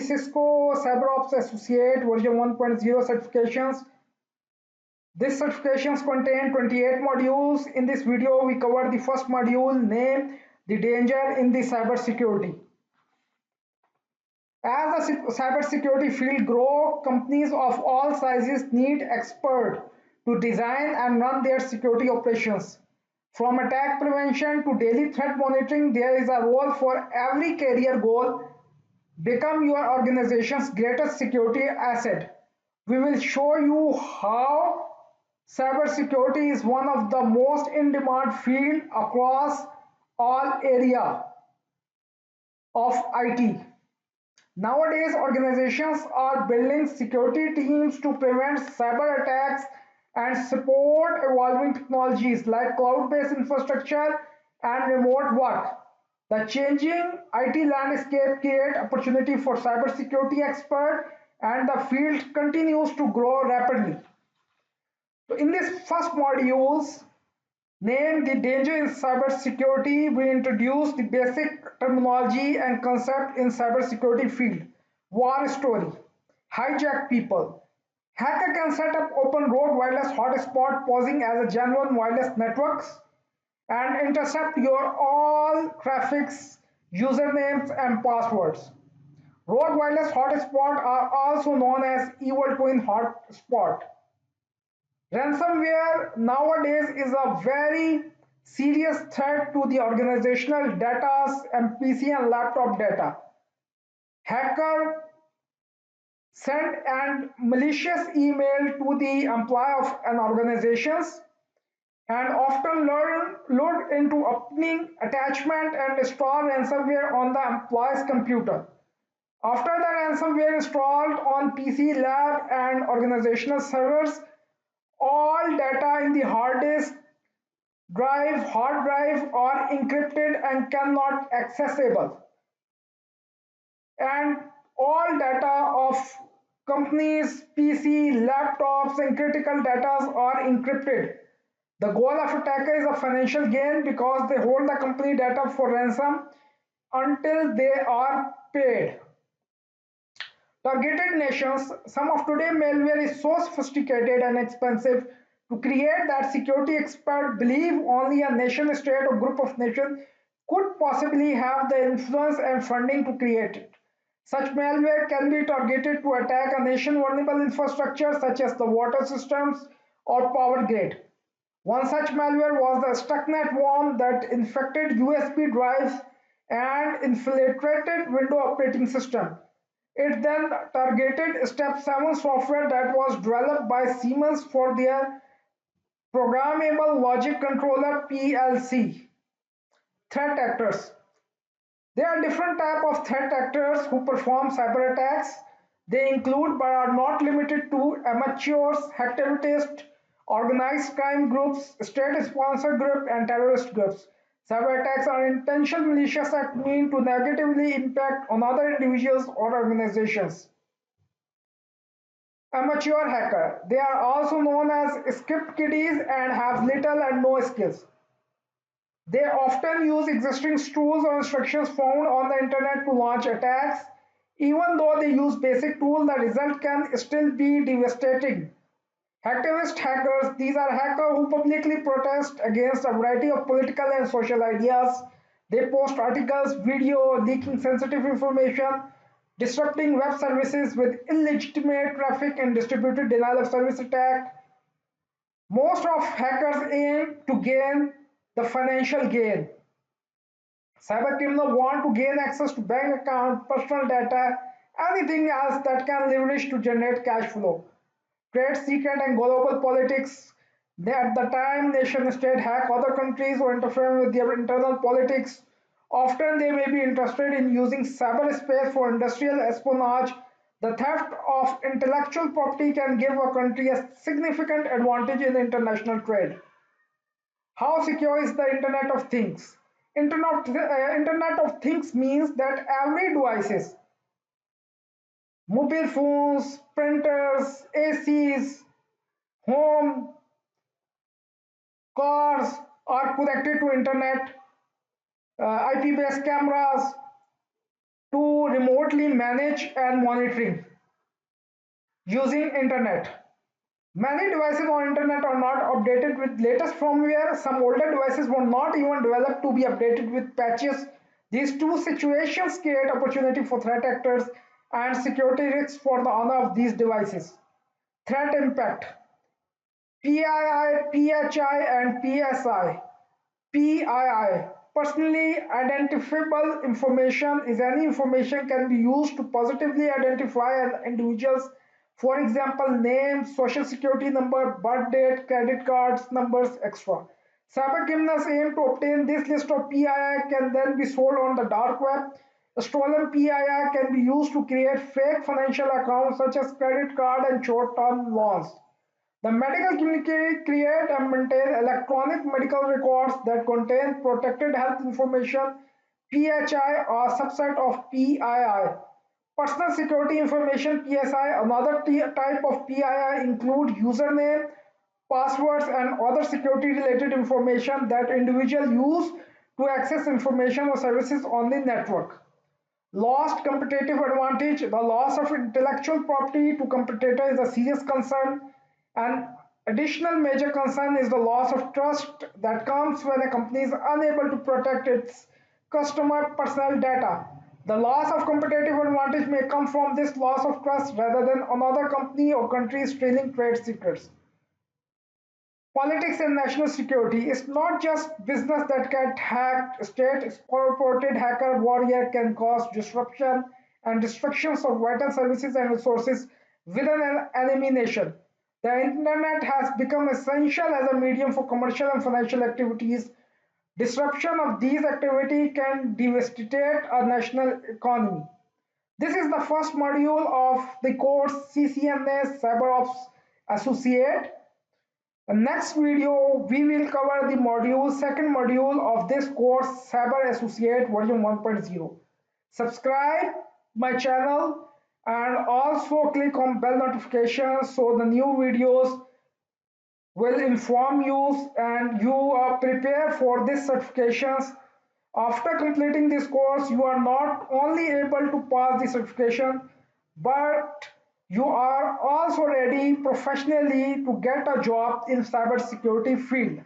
Cisco CyberOps Associate version 1.0 certifications. These certifications contain 28 modules. In this video, we cover the first module named the danger in the cybersecurity. As the cybersecurity field grows, companies of all sizes need experts to design and run their security operations. From attack prevention to daily threat monitoring, there is a role for every career goal. Become your organization's greatest security asset. We will show you how cybersecurity is one of the most in-demand fields across all areas of IT. Nowadays, organizations are building security teams to prevent cyber attacks and support evolving technologies like cloud-based infrastructure and remote work. The changing IT landscape creates opportunity for cybersecurity experts, and the field continues to grow rapidly. So in this first modules, named the danger in cybersecurity, we introduce the basic terminology and concept in cybersecurity field. War story, hijack people. Hacker can set up open road wireless hotspot posing as a genuine wireless networks and intercept your all traffics, usernames and passwords. Road wireless hotspot are also known as evil twin hotspot. Ransomware nowadays is a very serious threat to the organizational data and PC and laptop data. Hacker send and malicious email to the employee of an organization and often load into opening attachment and install ransomware on the employee's computer. After the ransomware installed on PC, lab and organizational servers, all data in the hard disk hard drive are encrypted and cannot accessible. And all data of companies, PC, laptops and critical data are encrypted. The goal of attacker is a financial gain because they hold the company data for ransom until they are paid. Targeted nations. Some of today's malware is so sophisticated and expensive to create that security experts believe only a nation state or group of nations could possibly have the influence and funding to create it. Such malware can be targeted to attack a nation vulnerable infrastructure such as the water systems or power grid. One such malware was the Stuxnet worm that infected USB drives and infiltrated Windows operating system. It then targeted Step 7 software that was developed by Siemens for their programmable logic controller PLC. Threat actors. There are different types of threat actors who perform cyber attacks. They include but are not limited to amateurs, hacktivists, organized crime groups, state-sponsored groups, and terrorist groups. Cyber attacks are intentional malicious acts meant to negatively impact on other individuals or organizations. Amateur hacker. They are also known as script kiddies and have little and no skills. They often use existing tools or instructions found on the internet to launch attacks. Even though they use basic tools, the result can still be devastating. Hacktivist hackers. These are hackers who publicly protest against a variety of political and social ideas. They post articles, video, leaking sensitive information, disrupting web services with illegitimate traffic and distributed denial of service attack. Most of hackers aim to gain the financial gain. Cyber criminals want to gain access to bank account, personal data, anything else that can leverage to generate cash flow. Trade secret and global politics. At the time nation state hack other countries or interfere with their internal politics. Often they may be interested in using cyberspace for industrial espionage. The theft of intellectual property can give a country a significant advantage in international trade. How secure is the Internet of Things? Internet of Things means that every devices, mobile phones, printers, ACs, home, cars are connected to internet, IP-based cameras, to remotely manage and monitoring using internet. Many devices on internet are not updated with latest firmware. Some older devices were not even developed to be updated with patches. These two situations create opportunity for threat actors and security risks for the owner of these devices. Threat impact: PII, PHI, and PSI. PII, personally identifiable information, is any information can be used to positively identify an individuals. For example, name, social security number, birth date, credit cards, numbers, etc. Cyber criminals aim to obtain this list of PII can then be sold on the dark web. A stolen PII can be used to create fake financial accounts such as credit card and short-term loans. The medical community create and maintain electronic medical records that contain protected health information. PHI are a subset of PII. Personal security information (PSI). Another type of PII include username, passwords, and other security related information that individuals use to access information or services on the network. Lost competitive advantage: the loss of intellectual property to competitor is a serious concern. An additional major concern is the loss of trust that comes when a company is unable to protect its customer personal data. The loss of competitive advantage may come from this loss of trust rather than another company or country stealing trade secrets. Politics and national security is not just business that get hacked. State-sponsored hacker warfare can cause disruption and destructions of vital services and resources within an enemy nation. The internet has become essential as a medium for commercial and financial activities. Disruption of these activities can devastate a national economy. This is the first module of the course CCNA Cyber Ops Associate. The next video we will cover the second module of this course, Cyber Associate version 1.0. Subscribe my channel and also click on bell notifications so the new videos will inform you and you are prepared for this certifications. After completing this course, you are not only able to pass the certification, but you are also ready professionally to get a job in cybersecurity field.